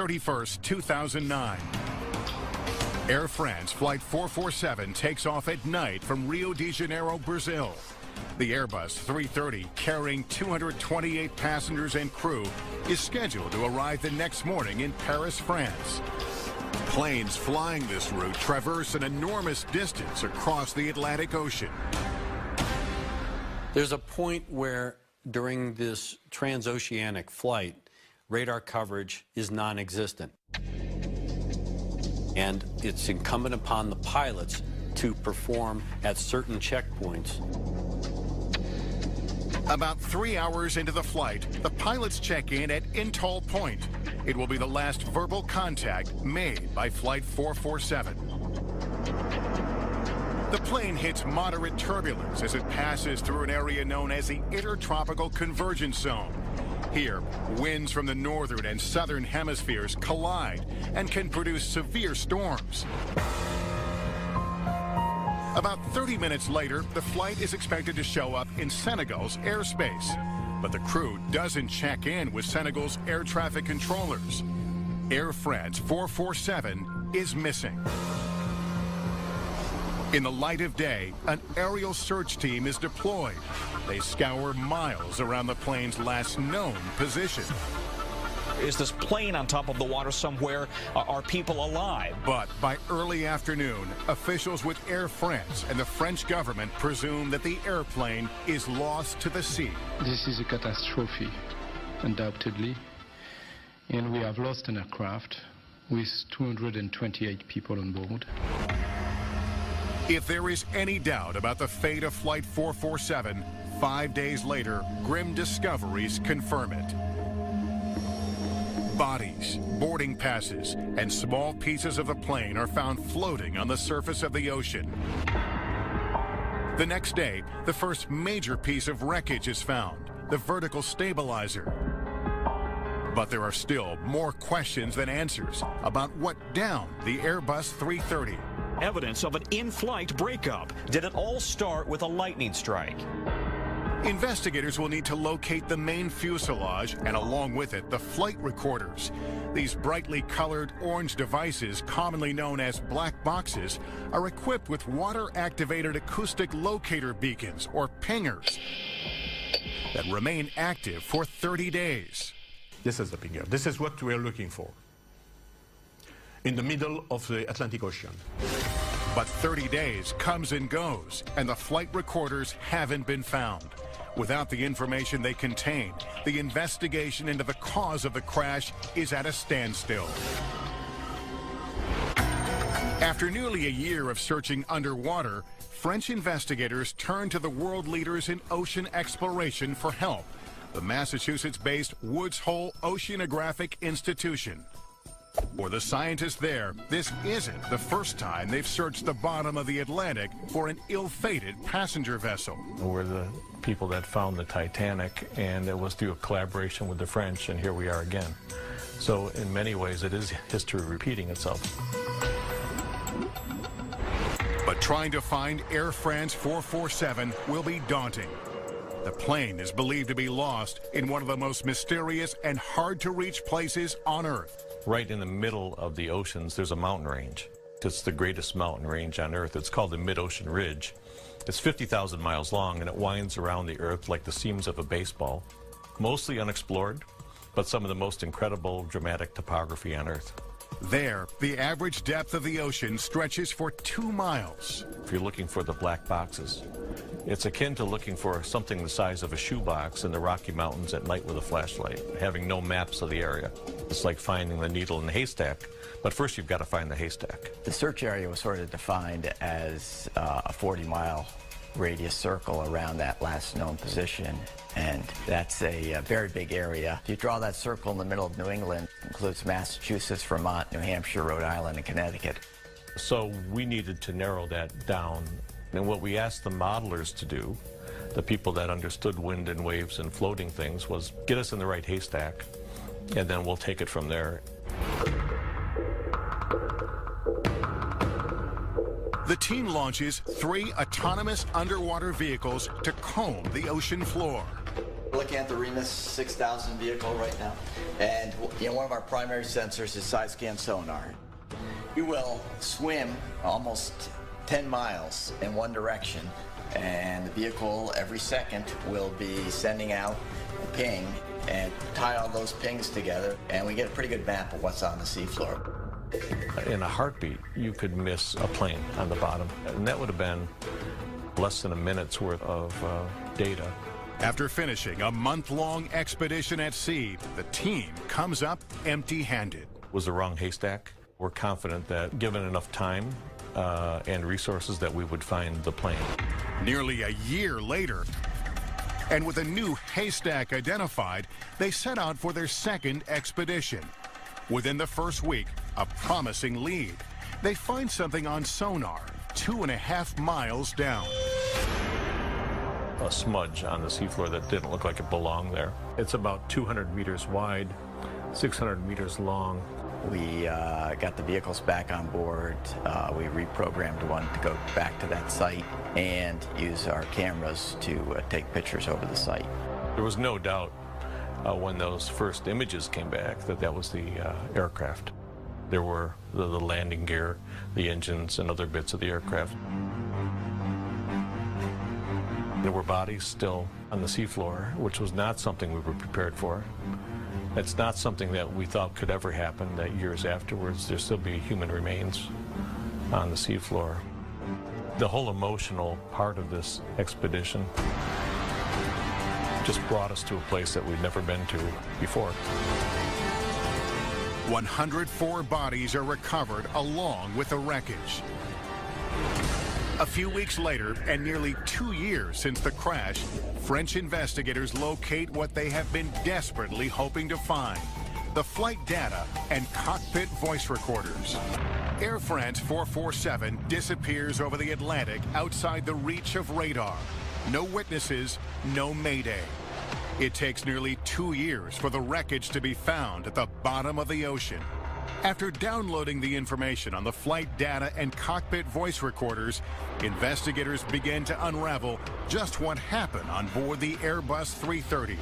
31st, 2009. Air France Flight 447 takes off at night from Rio de Janeiro, Brazil. The Airbus 330, carrying 228 passengers and crew, is scheduled to arrive the next morning in Paris, France. Planes flying this route traverse an enormous distance across the Atlantic Ocean. There's a point where, during this transoceanic flight, radar coverage is non-existent. And it's incumbent upon the pilots to perform at certain checkpoints. About 3 hours into the flight, the pilots check in at Intol Point. It will be the last verbal contact made by Flight 447. The plane hits moderate turbulence as it passes through an area known as the Intertropical Convergence Zone. Here, winds from the northern and southern hemispheres collide and can produce severe storms. About 30 minutes later, the flight is expected to show up in Senegal's airspace. But the crew doesn't check in with Senegal's air traffic controllers. Air France 447 is missing. In the light of day, an aerial search team is deployed. They scour miles around the plane's last known position. Is this plane on top of the water somewhere? Are people alive? But by early afternoon, officials with Air France and the French government presume that the airplane is lost to the sea. This is a catastrophe, undoubtedly. And we have lost an aircraft with 228 people on board. If there is any doubt about the fate of Flight 447, 5 days later, grim discoveries confirm it. Bodies, boarding passes, and small pieces of the plane are found floating on the surface of the ocean. The next day, the first major piece of wreckage is found, the vertical stabilizer. But there are still more questions than answers about what downed the Airbus 330. Evidence of an in-flight breakup. Did it all start with a lightning strike? Investigators will need to locate the main fuselage and, along with it, the flight recorders. These brightly colored orange devices, commonly known as black boxes, are equipped with water-activated acoustic locator beacons, or pingers, that remain active for 30 days. This is the pinger. This is what we are looking for in the middle of the Atlantic Ocean. But 30 days comes and goes, and the flight recorders haven't been found. Without the information they contain, the investigation into the cause of the crash is at a standstill. After nearly a year of searching underwater, French investigators turn to the world leaders in ocean exploration for help, the Massachusetts-based Woods Hole Oceanographic Institution. For the scientists there, this isn't the first time they've searched the bottom of the Atlantic for an ill-fated passenger vessel. We're the people that found the Titanic, and it was through a collaboration with the French, and here we are again. So in many ways, it is history repeating itself. But trying to find Air France 447 will be daunting. The plane is believed to be lost in one of the most mysterious and hard-to-reach places on Earth. Right in the middle of the oceans, there's a mountain range. It's the greatest mountain range on Earth. It's called the Mid-Ocean Ridge. It's 50,000 miles long, and it winds around the Earth like the seams of a baseball. Mostly unexplored, but some of the most incredible, dramatic topography on Earth. There, the average depth of the ocean stretches for 2 miles. If you're looking for the black boxes, it's akin to looking for something the size of a shoebox in the Rocky Mountains at night with a flashlight, having no maps of the area. It's like finding the needle in the haystack, but first you've got to find the haystack. The search area was sort of defined as a 40-mile radius circle around that last known position, and that's a very big area. If you draw that circle in the middle of New England, it includes Massachusetts, Vermont, New Hampshire, Rhode Island, and Connecticut. So we needed to narrow that down, and what we asked the modelers to do, the people that understood wind and waves and floating things, was get us in the right haystack, and then we'll take it from there. The team launches 3 autonomous underwater vehicles to comb the ocean floor. We're looking at the Remus 6000 vehicle right now, and one of our primary sensors is side scan sonar. We will swim almost 10 miles in one direction, and the vehicle every second will be sending out a ping and tie all those pings together, and we get a pretty good map of what's on the seafloor. In a heartbeat, you could miss a plane on the bottom, and that would have been less than a minute's worth of data. After finishing a month-long expedition at sea, the team comes up empty-handed. Was the wrong haystack. We're confident that given enough time and resources that we would find the plane. Nearly a year later, and with a new haystack identified, they set out for their second expedition. Within the first week, a promising lead. They find something on sonar 2.5 miles down. A smudge on the seafloor that didn't look like it belonged there. It's about 200 meters wide, 600 meters long. We got the vehicles back on board. We reprogrammed one to go back to that site and use our cameras to take pictures over the site. There was no doubt when those first images came back that was the aircraft. There were the landing gear, the engines, and other bits of the aircraft. There were bodies still on the seafloor, which was not something we were prepared for. It's not something that we thought could ever happen, that years afterwards there'd still be human remains on the seafloor. The whole emotional part of this expedition just brought us to a place that we'd never been to before. 104 bodies are recovered along with the wreckage. A few weeks later, and nearly 2 years since the crash, French investigators locate what they have been desperately hoping to find: the flight data and cockpit voice recorders. Air France 447 disappears over the Atlantic outside the reach of radar. No witnesses, no mayday. It takes nearly 2 years for the wreckage to be found at the bottom of the ocean. After downloading the information on the flight data and cockpit voice recorders, investigators began to unravel just what happened on board the Airbus 330.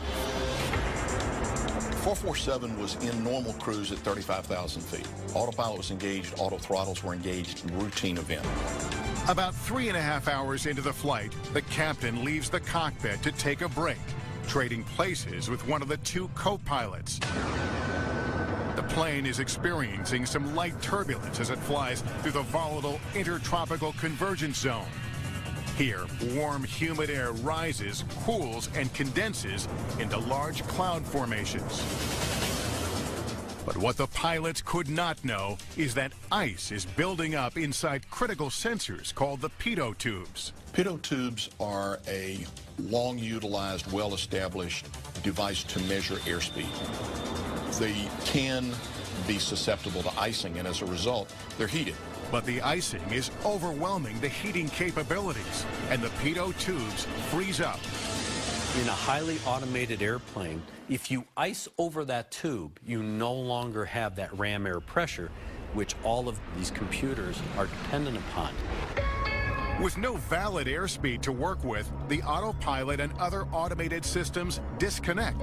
447 was in normal cruise at 35,000 feet. Autopilot was engaged, auto throttles were engaged in routine event. About 3.5 hours into the flight, the captain leaves the cockpit to take a break, trading places with one of the two co-pilots. The plane is experiencing some light turbulence as it flies through the volatile intertropical convergence zone. Here, warm, humid air rises, cools, and condenses into large cloud formations. But what the pilots could not know is that ice is building up inside critical sensors called the pitot tubes. Pitot tubes are a long-utilized, well-established device to measure airspeed. They can be susceptible to icing, and as a result, they're heated. But the icing is overwhelming the heating capabilities, and the pitot tubes freeze up. In a highly automated airplane, if you ice over that tube, you no longer have that ram air pressure, which all of these computers are dependent upon. With no valid airspeed to work with, the autopilot and other automated systems disconnect.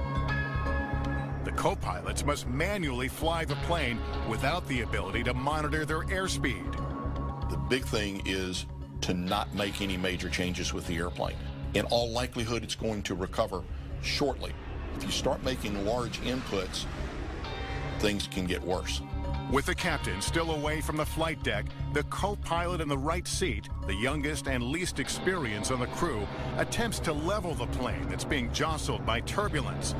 The co-pilots must manually fly the plane without the ability to monitor their airspeed. The big thing is to not make any major changes with the airplane. In all likelihood, it's going to recover shortly. If you start making large inputs, things can get worse. With the captain still away from the flight deck, the co-pilot in the right seat, the youngest and least experienced on the crew, attempts to level the plane that's being jostled by turbulence.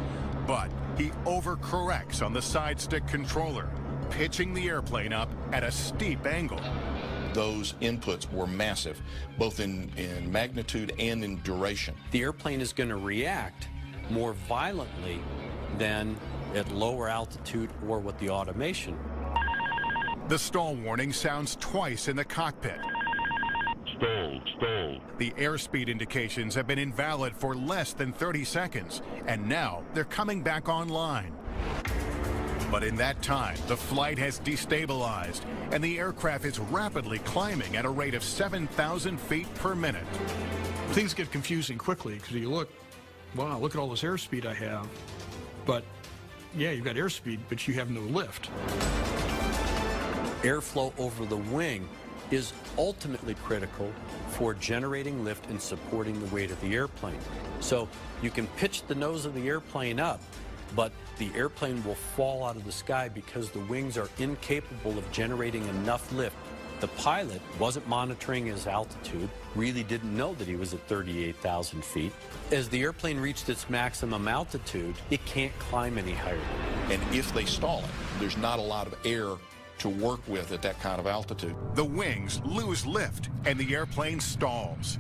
But he overcorrects on the side stick controller, pitching the airplane up at a steep angle. Those inputs were massive, both in magnitude and in duration. The airplane is going to react more violently than at lower altitude or with the automation. The stall warning sounds twice in the cockpit. Stall. The airspeed indications have been invalid for less than 30 seconds, and now they're coming back online. But in that time, the flight has destabilized, and the aircraft is rapidly climbing at a rate of 7,000 feet per minute. Things get confusing quickly because you look wow, look at all this airspeed I have. But yeah, you've got airspeed, but you have no lift. Airflow over the wing is ultimately critical for generating lift and supporting the weight of the airplane. So you can pitch the nose of the airplane up, but the airplane will fall out of the sky because the wings are incapable of generating enough lift. The pilot wasn't monitoring his altitude, really didn't know that he was at 38,000 feet. As the airplane reached its maximum altitude, it can't climb any higher. And if they stall it, there's not a lot of air to work with at that kind of altitude. The wings lose lift and the airplane stalls.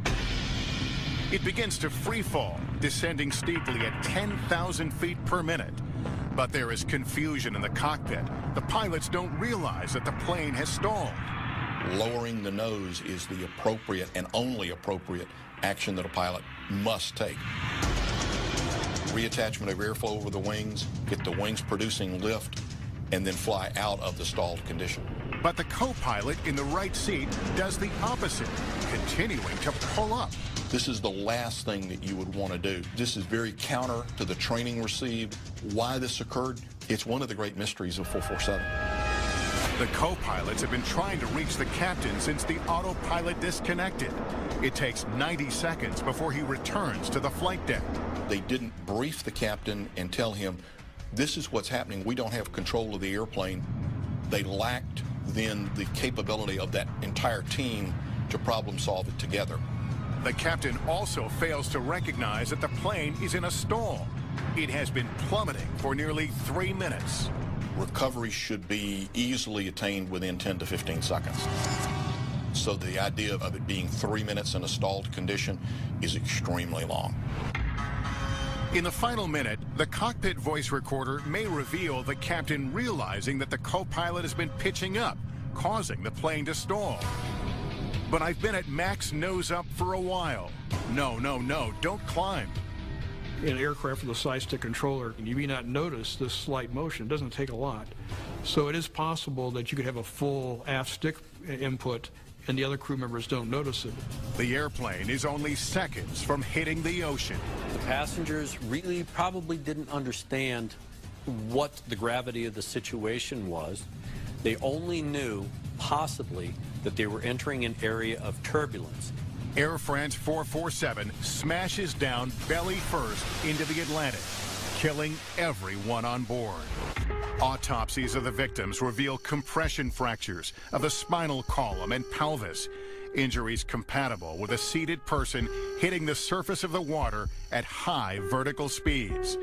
It begins to free fall, descending steeply at 10,000 feet per minute. But there is confusion in the cockpit. The pilots don't realize that the plane has stalled. Lowering the nose is the appropriate and only appropriate action that a pilot must take. Reattachment of airflow over the wings, get the wings producing lift, and then fly out of the stalled condition. But the co-pilot in the right seat does the opposite, continuing to pull up. This is the last thing that you would want to do. This is very counter to the training received. Why this occurred, it's one of the great mysteries of 447. The co-pilots have been trying to reach the captain since the autopilot disconnected. It takes 90 seconds before he returns to the flight deck. They didn't brief the captain and tell him, this is what's happening. We don't have control of the airplane. They lacked then the capability of that entire team to problem solve it together. The captain also fails to recognize that the plane is in a stall. It has been plummeting for nearly 3 minutes. Recovery should be easily attained within 10 to 15 seconds. So the idea of it being 3 minutes in a stalled condition is extremely long. In the final minute, the cockpit voice recorder may reveal the captain realizing that the co-pilot has been pitching up, causing the plane to stall. But I've been at max nose up for a while. No, don't climb. In an aircraft with a side stick controller, you may not notice this slight motion. It doesn't take a lot. So it is possible that you could have a full aft stick input and the other crew members don't notice it. The airplane is only seconds from hitting the ocean. The passengers really probably didn't understand what the gravity of the situation was. They only knew, possibly, that they were entering an area of turbulence. Air France 447 smashes down belly first into the Atlantic, killing everyone on board. Autopsies of the victims reveal compression fractures of the spinal column and pelvis, injuries compatible with a seated person hitting the surface of the water at high vertical speeds.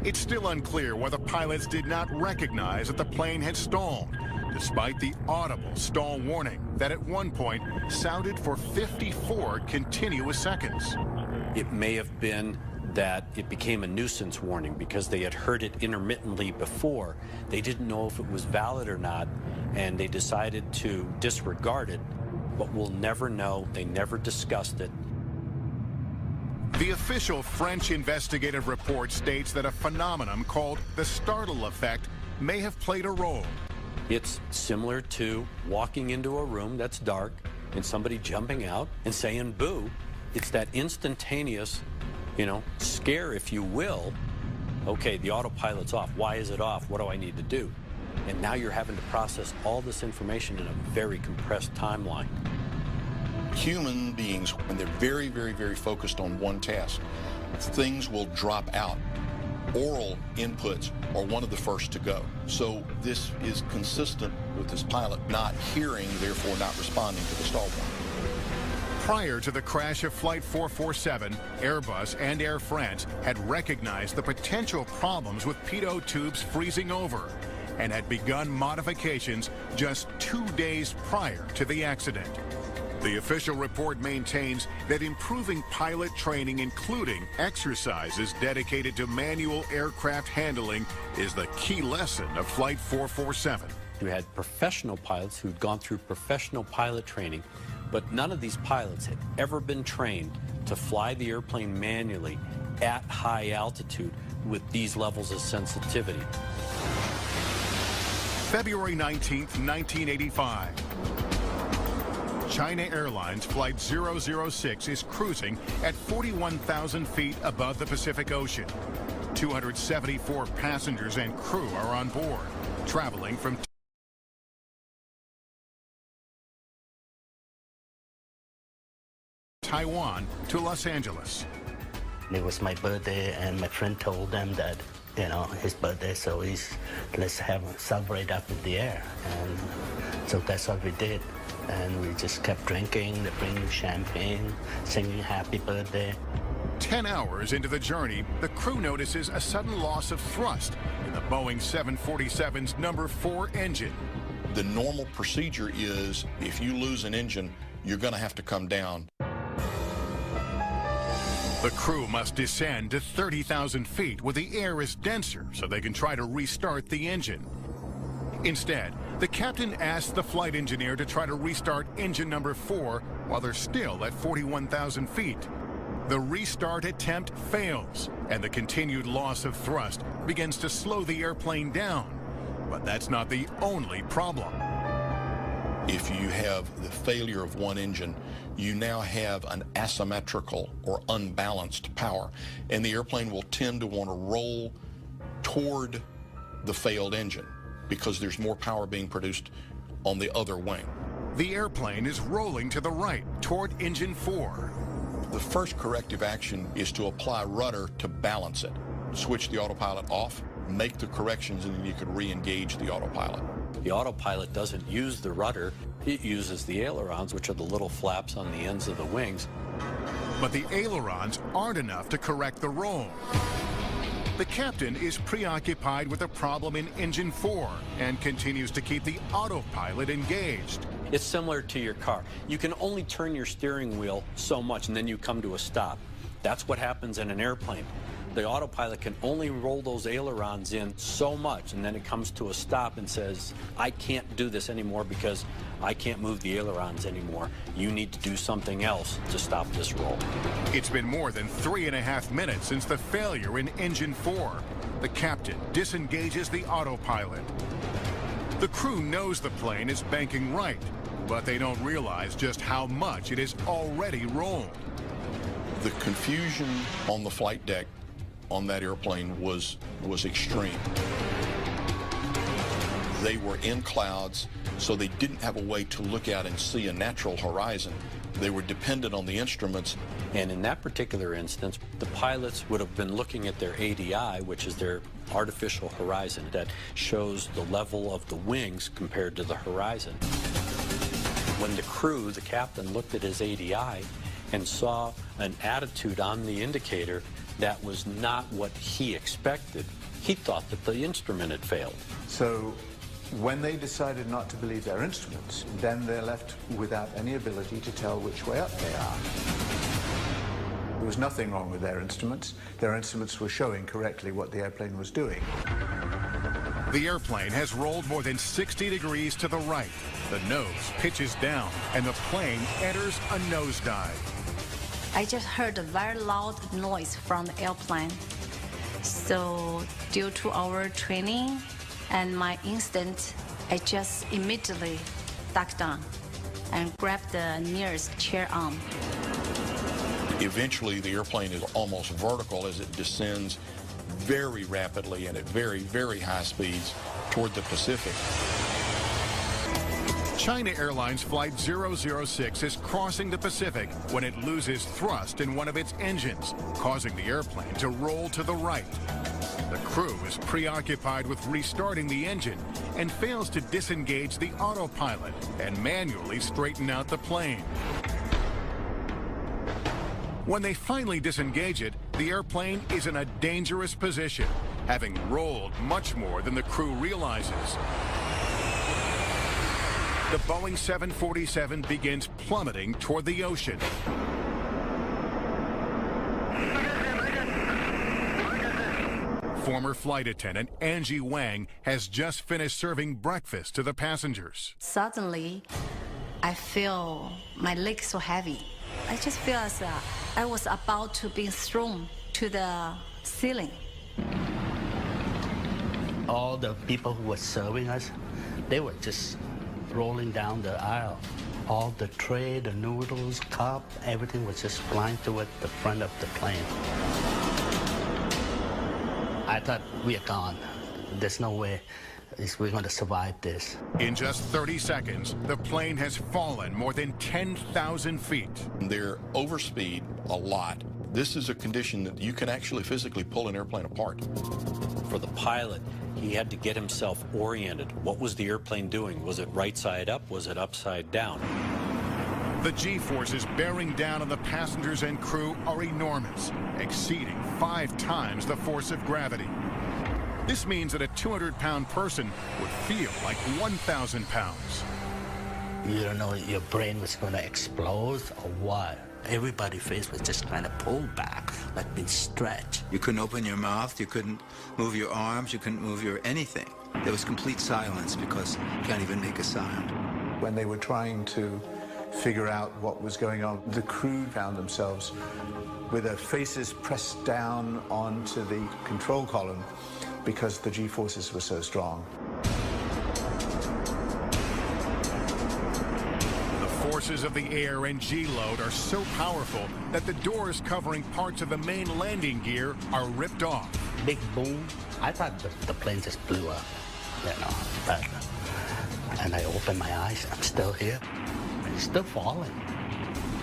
It's still unclear why the pilots did not recognize that the plane had stalled, despite the audible stall warning that at one point sounded for 54 continuous seconds. It may have been that it became a nuisance warning because they had heard it intermittently before. They didn't know if it was valid or not, and they decided to disregard it, but we'll never know. They never discussed it. The official French investigative report states that a phenomenon called the startle effect may have played a role. It's similar to walking into a room that's dark and somebody jumping out and saying boo. It's that instantaneous, scare, if you will. Okay, the autopilot's off. Why is it off? What do I need to do? And now you're having to process all this information in a very compressed timeline. Human beings, when they're very, very, very focused on one task, things will drop out. Oral inputs are one of the first to go. So this is consistent with this pilot not hearing, therefore not responding to the stall warning. Prior to the crash of Flight 447, Airbus and Air France had recognized the potential problems with pitot tubes freezing over and had begun modifications just 2 days prior to the accident. The official report maintains that improving pilot training, including exercises dedicated to manual aircraft handling, is the key lesson of Flight 447. You had professional pilots who'd gone through professional pilot training, but none of these pilots had ever been trained to fly the airplane manually at high altitude with these levels of sensitivity. February 19th, 1985. China Airlines Flight 006 is cruising at 41,000 feet above the Pacific Ocean. 274 passengers and crew are on board, traveling from Taiwan to Los Angeles. It was my birthday, and my friend told them that, you know, his birthday, so let's celebrate up in the air. And so that's what we did. And we just kept drinking, bringing champagne, singing happy birthday. 10 hours into the journey, the crew notices a sudden loss of thrust in the Boeing 747's number 4 engine. The normal procedure is if you lose an engine, you're going to have to come down. The crew must descend to 30,000 feet where the air is denser so they can try to restart the engine. Instead, the captain asks the flight engineer to try to restart engine number 4 while they're still at 41,000 feet. The restart attempt fails, and the continued loss of thrust begins to slow the airplane down. But that's not the only problem. If you have the failure of one engine, you now have an asymmetrical or unbalanced power, and the airplane will tend to want to roll toward the failed engine because there's more power being produced on the other wing. The airplane is rolling to the right toward engine 4. The first corrective action is to apply rudder to balance it. Switch the autopilot off, make the corrections, and then you could re-engage the autopilot. The autopilot doesn't use the rudder, it uses the ailerons, which are the little flaps on the ends of the wings. But the ailerons aren't enough to correct the roll. The captain is preoccupied with a problem in engine 4 and continues to keep the autopilot engaged. It's similar to your car. You can only turn your steering wheel so much and then you come to a stop. That's what happens in an airplane. The autopilot can only roll those ailerons in so much, and then it comes to a stop and says, I can't do this anymore because I can't move the ailerons anymore. You need to do something else to stop this roll. It's been more than 3.5 minutes since the failure in engine 4. The captain disengages the autopilot. The crew knows the plane is banking right, but they don't realize just how much it is already rolled. The confusion on the flight deck on that airplane was extreme. They were in clouds, so they didn't have a way to look out and see a natural horizon. They were dependent on the instruments. And in that particular instance, the pilots would have been looking at their ADI, which is their artificial horizon that shows the level of the wings compared to the horizon. When the crew, the captain, looked at his ADI and saw an attitude on the indicator that was not what he expected, he thought that the instrument had failed. So when they decided not to believe their instruments, then they're left without any ability to tell which way up they are. There was nothing wrong with their instruments. Their instruments were showing correctly what the airplane was doing. The airplane has rolled more than 60 degrees to the right. The nose pitches down, and the plane enters a nosedive. I just heard a very loud noise from the airplane. So due to our training and my instinct, I just immediately ducked down and grabbed the nearest chair arm. Eventually, the airplane is almost vertical as it descends very rapidly and at very, very high speeds toward the Pacific. China Airlines Flight 006 is crossing the Pacific when it loses thrust in one of its engines, causing the airplane to roll to the right. The crew is preoccupied with restarting the engine and fails to disengage the autopilot and manually straighten out the plane. When they finally disengage it, the airplane is in a dangerous position, having rolled much more than the crew realizes. The Boeing 747 begins plummeting toward the ocean. Former flight attendant Angie Wang has just finished serving breakfast to the passengers. Suddenly, I feel my legs so heavy. I just feel as I was about to be thrown to the ceiling. All the people who were serving us, they were just rolling down the aisle. All the tray, the noodles, cup, everything was just flying toward the front of the plane. I thought we are gone. There's no way we're going to survive this. In just 30 seconds, the plane has fallen more than 10,000 feet. They're overspeed a lot. This is a condition that you can actually physically pull an airplane apart. For the pilot, he had to get himself oriented. What was the airplane doing? Was it right side up? Was it upside down? The G-forces bearing down on the passengers and crew are enormous, exceeding 5 times the force of gravity. This means that a 200-pound person would feel like 1,000 pounds. You don't know if your brain was going to explode or what. Everybody's face was just kind of pulled back, like being stretched. You couldn't open your mouth, you couldn't move your arms, you couldn't move your anything. There was complete silence because you can't even make a sound. When they were trying to figure out what was going on, the crew found themselves with their faces pressed down onto the control column because the G-forces were so strong. The forces of the air and G-load are so powerful that the doors covering parts of the main landing gear are ripped off. Big boom. I thought the plane just blew up, and I opened my eyes. I'm still here. It's still falling.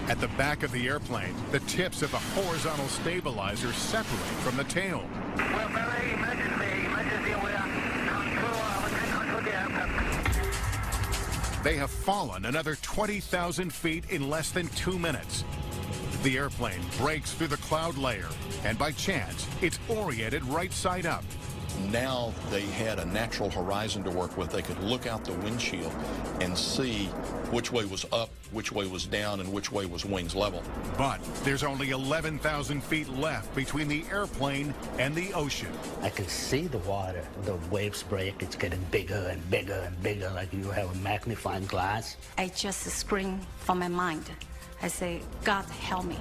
At the back of the airplane, the tips of the horizontal stabilizers separate from the tail. They have fallen another 20,000 feet in less than 2 minutes. The airplane breaks through the cloud layer, and by chance, it's oriented right side up. Now they had a natural horizon to work with. They could look out the windshield and see which way was up, which way was down, and which way was wings level. But there's only 11,000 feet left between the airplane and the ocean. I can see the water. The waves break. It's getting bigger and bigger and bigger, like you have a magnifying glass. I just scream from my mind. I say, God help me.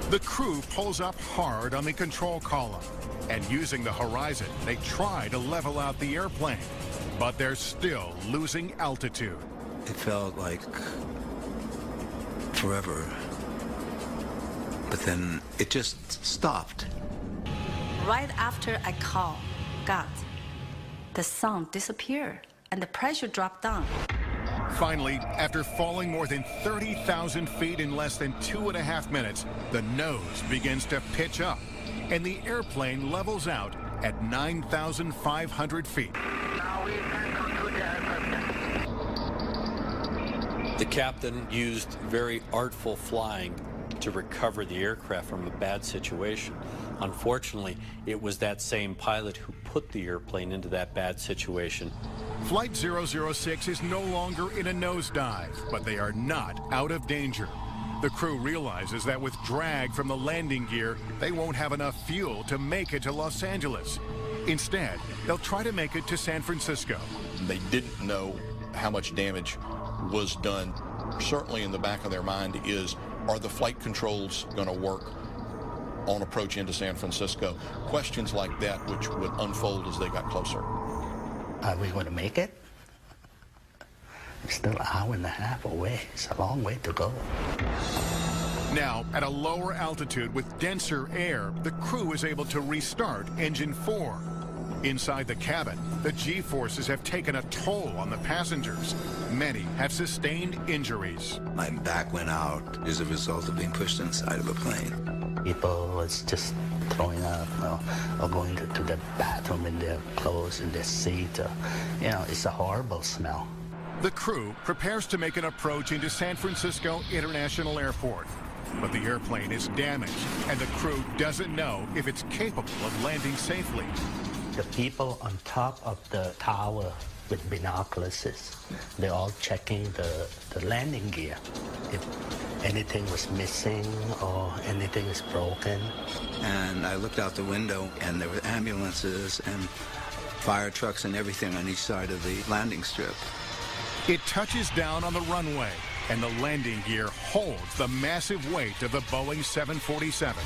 The crew pulls up hard on the control column, and using the horizon, they try to level out the airplane, but they're still losing altitude. It felt like forever, but then it just stopped. Right after I call God, the sound disappeared and the pressure dropped down. Finally, after falling more than 30,000 feet in less than 2.5 minutes, the nose begins to pitch up, and the airplane levels out at 9,500 feet. The captain used very artful flying to recover the aircraft from a bad situation. Unfortunately, it was that same pilot who put the airplane into that bad situation. Flight 006 is no longer in a nosedive, but they are not out of danger. The crew realizes that with drag from the landing gear, they won't have enough fuel to make it to Los Angeles. Instead, they'll try to make it to San Francisco. They didn't know how much damage was done. Certainly in the back of their mind is, are the flight controls going to work on approach into San Francisco? Questions like that which would unfold as they got closer. Are we going to make it? It's still an hour and a half away. It's a long way to go. Now, at a lower altitude with denser air, the crew is able to restart Engine 4. Inside the cabin, the G-forces have taken a toll on the passengers. Many have sustained injuries. My back went out as a result of being pushed inside of a plane. People was just throwing up or going to the bathroom in their clothes, in their seat. It's a horrible smell. The crew prepares to make an approach into San Francisco International Airport. But the airplane is damaged, and the crew doesn't know if it's capable of landing safely. The people on top of the tower with binoculars, they're all checking the landing gear. If anything was missing or anything is broken. And I looked out the window, and there were ambulances and fire trucks and everything on each side of the landing strip. It touches down on the runway, and the landing gear holds the massive weight of the Boeing 747.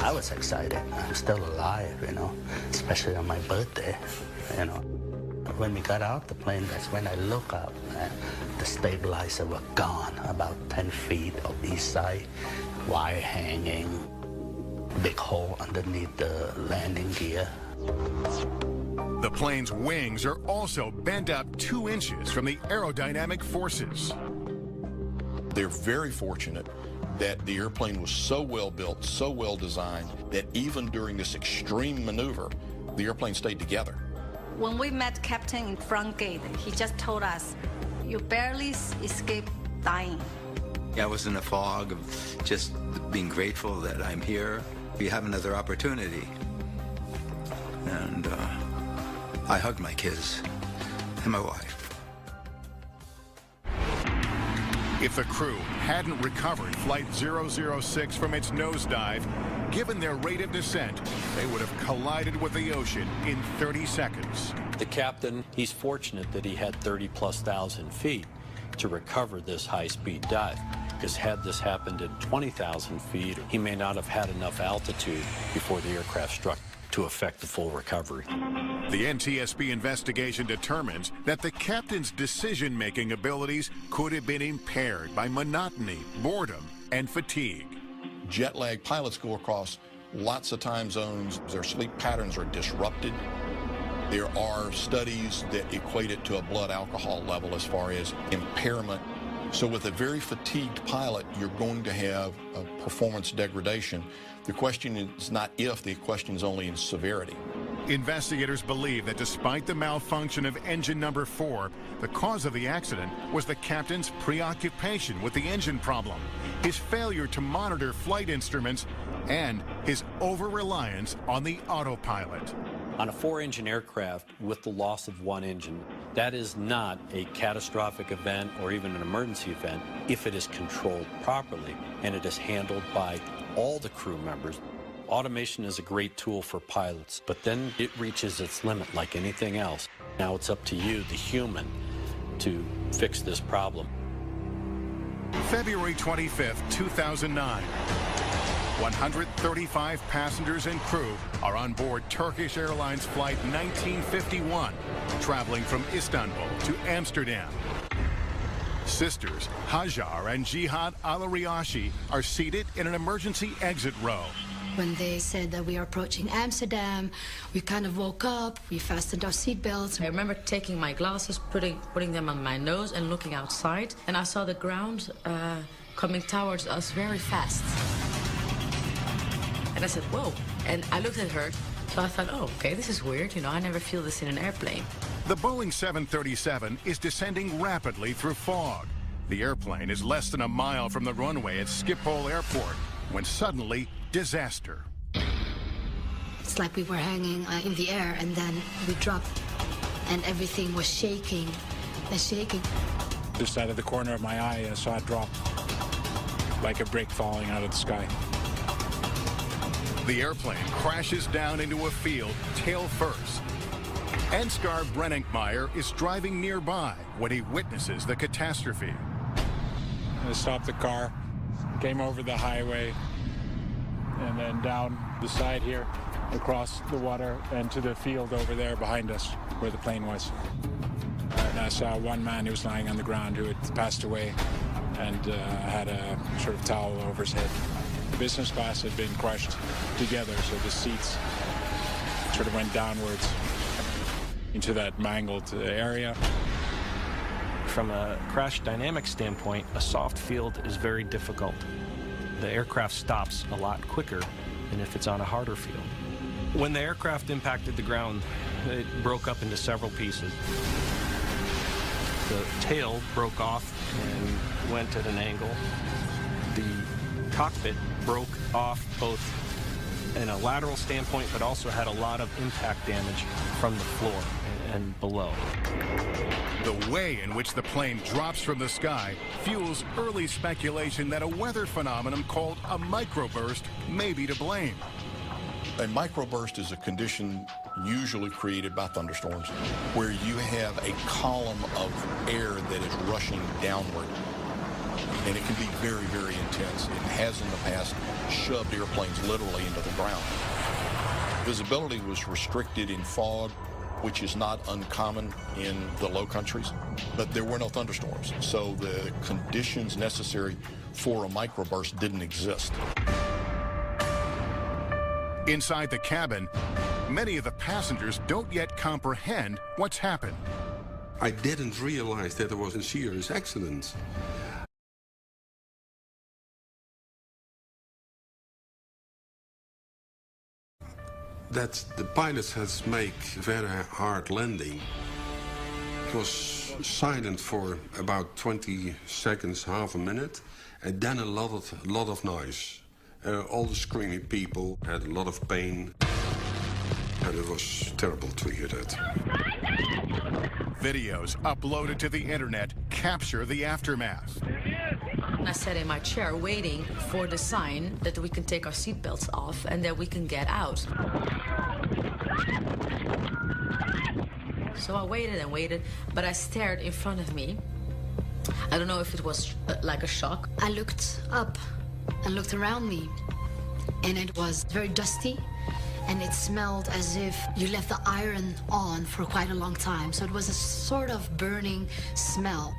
I was excited. I'm still alive, especially on my birthday, when we got out the plane, that's when I look up and the stabilizer were gone, about 10 feet of each side, wire hanging, big hole underneath the landing gear. The plane's wings are also bent up 2 inches from the aerodynamic forces. They're very fortunate that the airplane was so well built, so well designed, that even during this extreme maneuver, the airplane stayed together. When we met Captain in front gate, he just told us, you barely escaped dying. I was in a fog of just being grateful that I'm here. We have another opportunity. And I hugged my kids and my wife. If the crew hadn't recovered Flight 006 from its nosedive, given their rate of descent, they would have collided with the ocean in 30 seconds. The captain, he's fortunate that he had 30,000+ feet to recover this high-speed dive, because had this happened at 20,000 feet, he may not have had enough altitude before the aircraft struck to affect the full recovery. The NTSB investigation determines that the captain's decision-making abilities could have been impaired by monotony, boredom, and fatigue. Jet lag pilots go across lots of time zones. Their sleep patterns are disrupted. There are studies that equate it to a blood alcohol level as far as impairment. So with a very fatigued pilot, you're going to have a performance degradation. The question is not if, the question is only in severity. Investigators believe that despite the malfunction of engine number 4, the cause of the accident was the captain's preoccupation with the engine problem, his failure to monitor flight instruments, and his over-reliance on the autopilot. On a 4-engine aircraft with the loss of 1 engine, that is not a catastrophic event or even an emergency event if it is controlled properly and it is handled by all the crew members. Automation is a great tool for pilots, but then it reaches its limit like anything else. Now it's up to you, the human, to fix this problem. February 25th, 2009. 135 passengers and crew are on board Turkish Airlines Flight 1951, traveling from Istanbul to Amsterdam. Sisters Hajar and Jihad Al-Riashi are seated in an emergency exit row. When they said that we are approaching Amsterdam, we kind of woke up, we fastened our seatbelts. I remember taking my glasses, putting them on my nose and looking outside, and I saw the ground coming towards us very fast. And I said, whoa. And I looked at her, so I thought, oh, okay, this is weird. You know, I never feel this in an airplane. The Boeing 737 is descending rapidly through fog. The airplane is less than a mile from the runway at Schiphol Airport when suddenly, disaster. It's like we were hanging in the air, and then we dropped, and everything was shaking and shaking. Just out of the corner of my eye, I saw it drop like a brick falling out of the sky. The airplane crashes down into a field tail first. Ansgar Brenninkmeyer is driving nearby when he witnesses the catastrophe. I stopped the car, came over the highway, and then down the side here, across the water, and to the field over there behind us, where the plane was. And I saw one man who was lying on the ground who had passed away and had a sort of towel over his head. The business class had been crushed together, so the seats sort of went downwards into that mangled area. From a crash dynamic standpoint, a soft field is very difficult. The aircraft stops a lot quicker than if it's on a harder field. When the aircraft impacted the ground, it broke up into several pieces. The tail broke off and went at an angle. The cockpit broke off both in a lateral standpoint, but also had a lot of impact damage from the floor and below. The way in which the plane drops from the sky fuels early speculation that a weather phenomenon called a microburst may be to blame. A microburst is a condition usually created by thunderstorms where you have a column of air that is rushing downward. And it can be very, very intense. It has in the past shoved airplanes literally into the ground. Visibility was restricted in fog. which is not uncommon in the low countries, but there were no thunderstorms. So the conditions necessary for a microburst didn't exist. Inside the cabin, many of the passengers don't yet comprehend what's happened. I didn't realize that there was a serious accident. That the pilots has made very hard landing. It was silent for about 20 seconds, half a minute, and then a lot of noise. All the screaming people had a lot of pain, and it was terrible to hear that. Videos uploaded to the internet capture the aftermath. I sat in my chair waiting for the sign that we can take our seatbelts off and that we can get out. So I waited and waited, but I stared in front of me. I don't know if it was like a shock. I looked up and looked around me, and it was very dusty, and it smelled as if you left the iron on for quite a long time. So it was a sort of burning smell.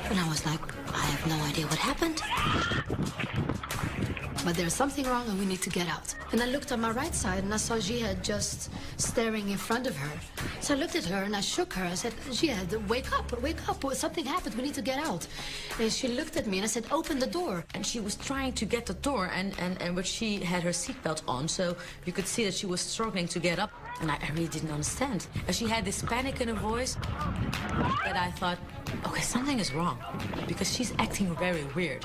And I was like, I have no idea what happened. But there's something wrong and we need to get out. And I looked on my right side and I saw Jihad just staring in front of her. So I looked at her and I shook her. I said, Jihad, wake up, something happened, we need to get out. And she looked at me and I said, open the door. And she was trying to get the door but she had her seatbelt on, so you could see that she was struggling to get up. And I really didn't understand. And she had this panic in her voice that I thought, okay, something is wrong, because she's acting very weird.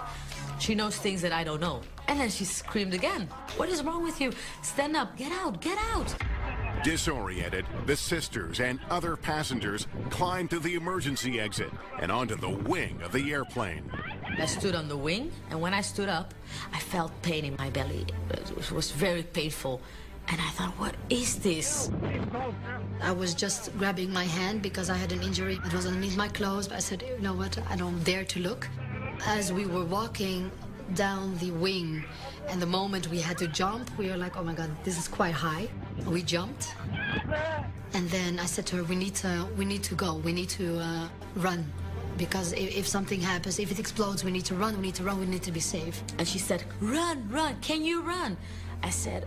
She knows things that I don't know. And then she screamed again. What is wrong with you? Stand up, get out, get out. Disoriented, the sisters and other passengers climbed to the emergency exit and onto the wing of the airplane. I stood on the wing, and when I stood up, I felt pain in my belly. It was very painful. And I thought, what is this? I was just grabbing my hand because I had an injury. It was underneath my clothes, but I said, you know what, I don't dare to look. As we were walking down the wing, and the moment we had to jump, we were like, oh my God, this is quite high. We jumped. And then I said to her, we need to go, we need to run. Because if something happens, if it explodes, we need to run, we need to be safe. And she said, run, can you run? I said,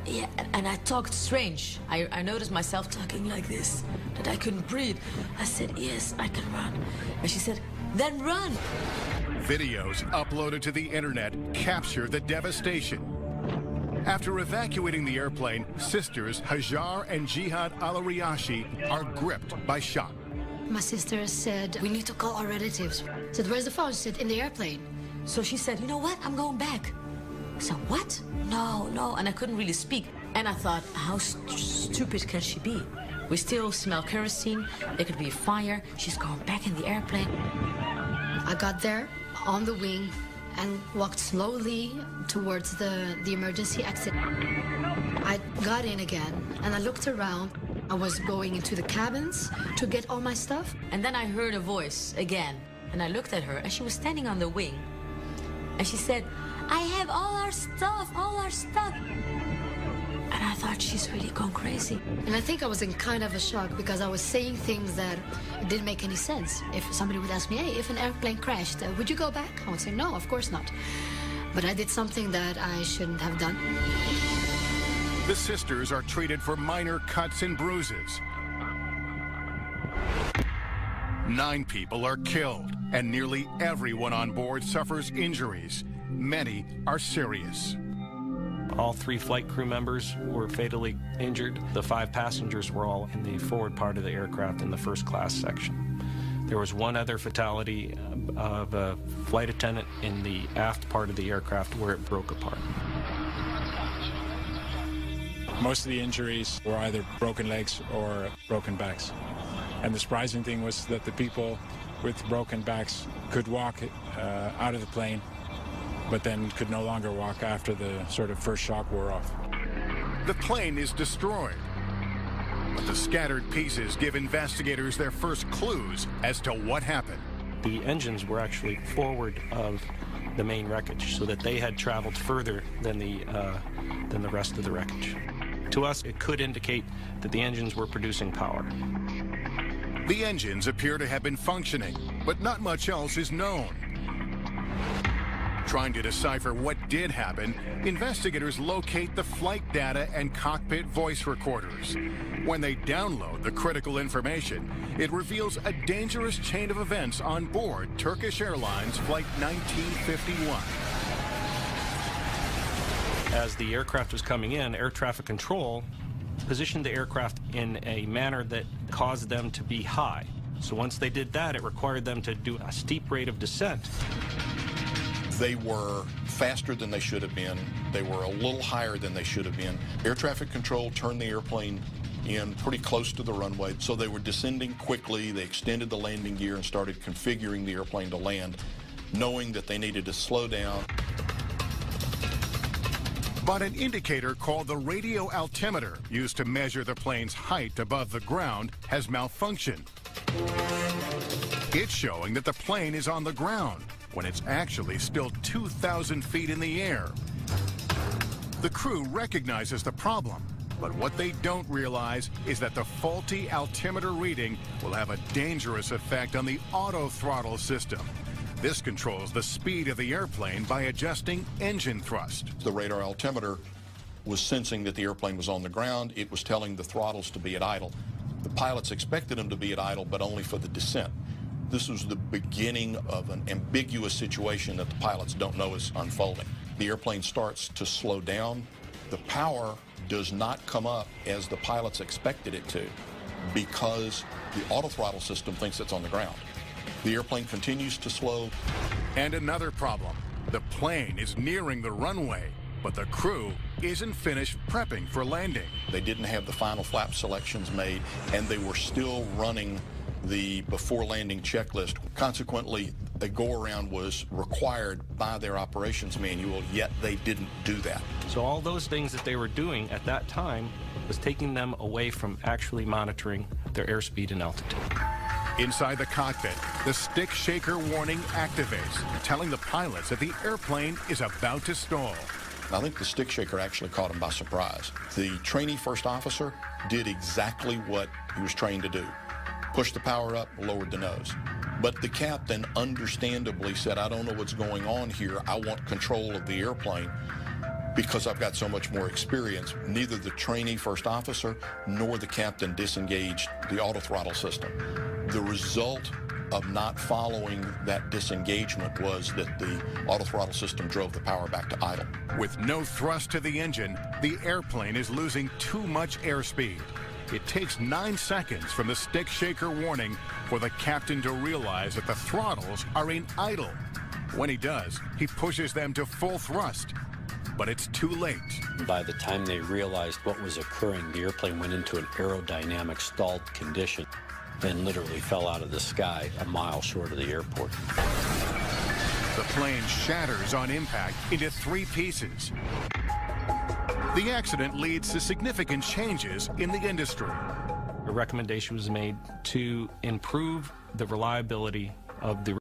yeah, and I talked strange. I noticed myself talking like this, that I couldn't breathe. I said, yes, I can run. And she said, then run. Videos uploaded to the internet capture the devastation. After evacuating the airplane, sisters Hajar and Jihad Al-Riyashi are gripped by shock. My sister said, we need to call our relatives. I said, where's the phone? She said, in the airplane. So she said, you know what, I'm going back. I said, what? No, and I couldn't really speak. And I thought, how stupid can she be? We still smell kerosene, there could be a fire, she's going back in the airplane. I got there on the wing and walked slowly towards the emergency exit. I got in again and I looked around. I was going into the cabins to get all my stuff. And then I heard a voice again, and I looked at her, and she was standing on the wing. And she said, I have all our stuff. And I thought, she's really gone crazy. And I think I was in kind of a shock because I was saying things that didn't make any sense. If somebody would ask me, hey, if an airplane crashed, would you go back? I would say, no, of course not. But I did something that I shouldn't have done. The sisters are treated for minor cuts and bruises. 9 people are killed, and nearly everyone on board suffers injuries. Many are serious. All 3 flight crew members were fatally injured. The 5 passengers were all in the forward part of the aircraft in the first class section. There was one other fatality of a flight attendant in the aft part of the aircraft where it broke apart. Most of the injuries were either broken legs or broken backs. And the surprising thing was that the people with broken backs could walk out of the plane, but then could no longer walk after the sort of first shock wore off. The plane is destroyed, but the scattered pieces give investigators their first clues as to what happened. the engines were actually forward of the main wreckage, so that they had traveled further than the rest of the wreckage. To us, it could indicate that the engines were producing power. The engines appear to have been functioning, but not much else is known. Trying to decipher what did happen, investigators locate the flight data and cockpit voice recorders. When they download the critical information, it reveals a dangerous chain of events on board Turkish Airlines Flight 1951. As the aircraft was coming in, air traffic control positioned the aircraft in a manner that caused them to be high. So once they did that, it required them to do a steep rate of descent. They were faster than they should have been. They were a little higher than they should have been. Air traffic control turned the airplane in pretty close to the runway, so they were descending quickly. They extended the landing gear and started configuring the airplane to land, knowing that they needed to slow down. But an indicator called the radio altimeter, used to measure the plane's height above the ground, has malfunctioned. It's showing that the plane is on the ground when it's actually still 2,000 feet in the air. The crew recognizes the problem, but what they don't realize is that the faulty altimeter reading will have a dangerous effect on the auto throttle system. This controls the speed of the airplane by adjusting engine thrust. The radar altimeter was sensing that the airplane was on the ground. It was telling the throttles to be at idle. The pilots expected them to be at idle, but only for the descent. This was the beginning of an ambiguous situation that the pilots don't know is unfolding. The airplane starts to slow down. The power does not come up as the pilots expected it to because the autothrottle system thinks it's on the ground. The airplane continues to slow. And another problem. The plane is nearing the runway, but the crew isn't finished prepping for landing. They didn't have the final flap selections made, and they were still running the before landing checklist. Consequently, a go-around was required by their operations manual, yet they didn't do that. So all those things that they were doing at that time was taking them away from actually monitoring their airspeed and altitude. Inside the cockpit, the stick shaker warning activates, telling the pilots that the airplane is about to stall. I think the stick shaker actually caught him by surprise. The trainee first officer did exactly what he was trained to do. Pushed the power up, lowered the nose. But the captain understandably said, I don't know what's going on here. I want control of the airplane because I've got so much more experience. Neither the trainee first officer nor the captain disengaged the autothrottle system. The result of not following that disengagement was that the autothrottle system drove the power back to idle. With no thrust to the engine, the airplane is losing too much airspeed. It takes 9 seconds from the stick shaker warning for the captain to realize that the throttles are in idle. When he does, he pushes them to full thrust. But it's too late. By the time they realized what was occurring, the airplane went into an aerodynamic stalled condition and literally fell out of the sky a mile short of the airport. The plane shatters on impact into 3 pieces. The accident leads to significant changes in the industry. A recommendation was made to improve the reliability of the